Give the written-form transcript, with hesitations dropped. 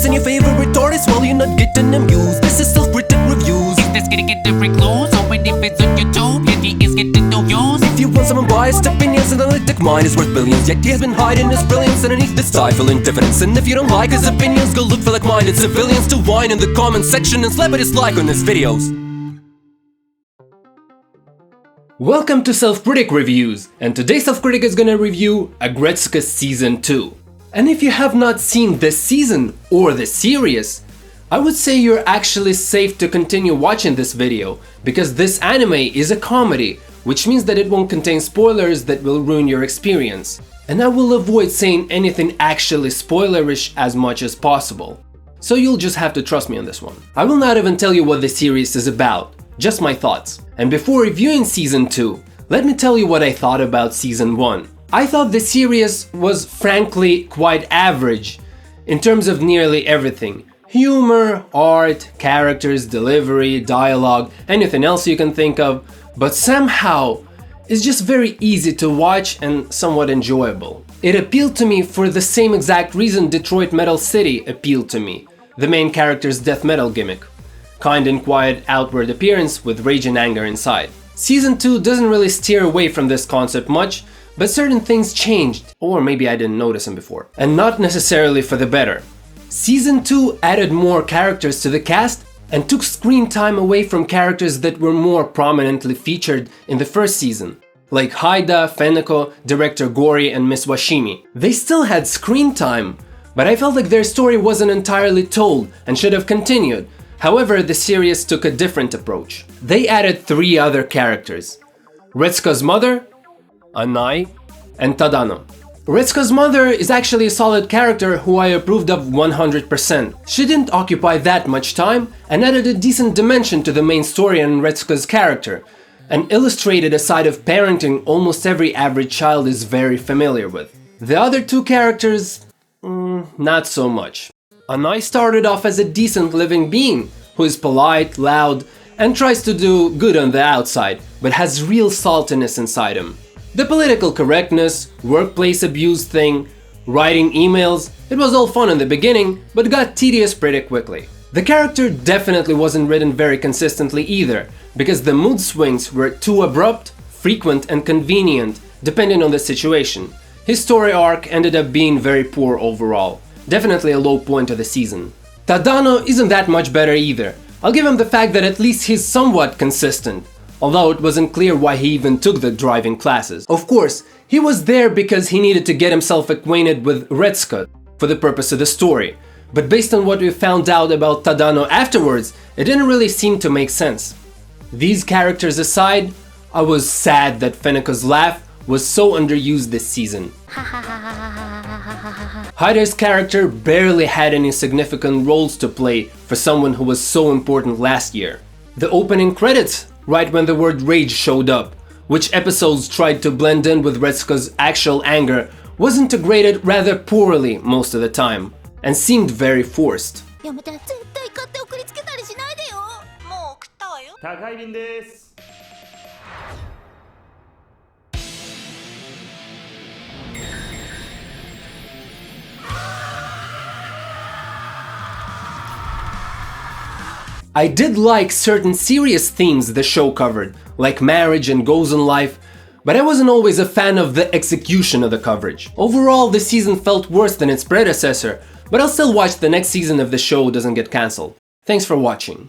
this and your favorite artist, well, you're not getting amused. This is self-critic reviews. Is this gonna get different clues? Open if it's on YouTube, yet he is getting no views. If you want some unbiased opinions, an analytic mind is worth billions. Yet he has been hiding his brilliance underneath this stifling diffidence. And if you don't like his opinions, go look for like-minded civilians to whine in the comment section and slap a dislike on his videos. Welcome to Self-Critic Reviews, and today Self-Critic is gonna review Aggretsuko Season 2. And if you have not seen this season or the series, I would say you're actually safe to continue watching this video, because this anime is a comedy, which means that it won't contain spoilers that will ruin your experience. And I will avoid saying anything actually spoilerish as much as possible. So you'll just have to trust me on this one. I will not even tell you what the series is about, just my thoughts. And before reviewing Season 2, let me tell you what I thought about Season 1. I thought the series was frankly quite average in terms of nearly everything. Humor, art, characters, delivery, dialogue, anything else you can think of, but somehow it's just very easy to watch and somewhat enjoyable. It appealed to me for the same exact reason Detroit Metal City appealed to me, the main character's death metal gimmick. Kind and quiet outward appearance with rage and anger inside. Season 2 doesn't really steer away from this concept much, but certain things changed, or maybe I didn't notice them before, and not necessarily for the better. Season 2 added more characters to the cast and took screen time away from characters that were more prominently featured in the first season, like Haida, Feneko, Director Gori, and Miss Washimi. They still had screen time, but I felt like their story wasn't entirely told and should have continued. However, the series took a different approach. They added 3 other characters: Retsuko's mother, Anai, and Tadano. Retsuko's mother is actually a solid character who I approved of 100%. She didn't occupy that much time and added a decent dimension to the main story and Retsuko's character, and illustrated a side of parenting almost every average child is very familiar with. The other 2 characters, not so much. Anai started off as a decent living being who is polite, loud, and tries to do good on the outside, but has real saltiness inside him. The political correctness, workplace abuse thing, writing emails, it was all fun in the beginning, but got tedious pretty quickly. The character definitely wasn't written very consistently either, because the mood swings were too abrupt, frequent, and convenient, depending on the situation. His story arc ended up being very poor overall. Definitely a low point of the season. Tadano isn't that much better either. I'll give him the fact that at least he's somewhat consistent, although it wasn't clear why he even took the driving classes. Of course, he was there because he needed to get himself acquainted with Retsuko for the purpose of the story, but based on what we found out about Tadano afterwards, it didn't really seem to make sense. These characters aside, I was sad that Feneko's laugh was so underused this season. Haida's character barely had any significant roles to play for someone who was so important last year. The opening credits, right when the word rage showed up, which episodes tried to blend in with Retsuko's actual anger, was integrated rather poorly most of the time, and seemed very forced. I did like certain serious themes the show covered, like marriage and goals in life, but I wasn't always a fan of the execution of the coverage. Overall, the season felt worse than its predecessor, but I'll still watch the next season if the show doesn't get cancelled. Thanks for watching.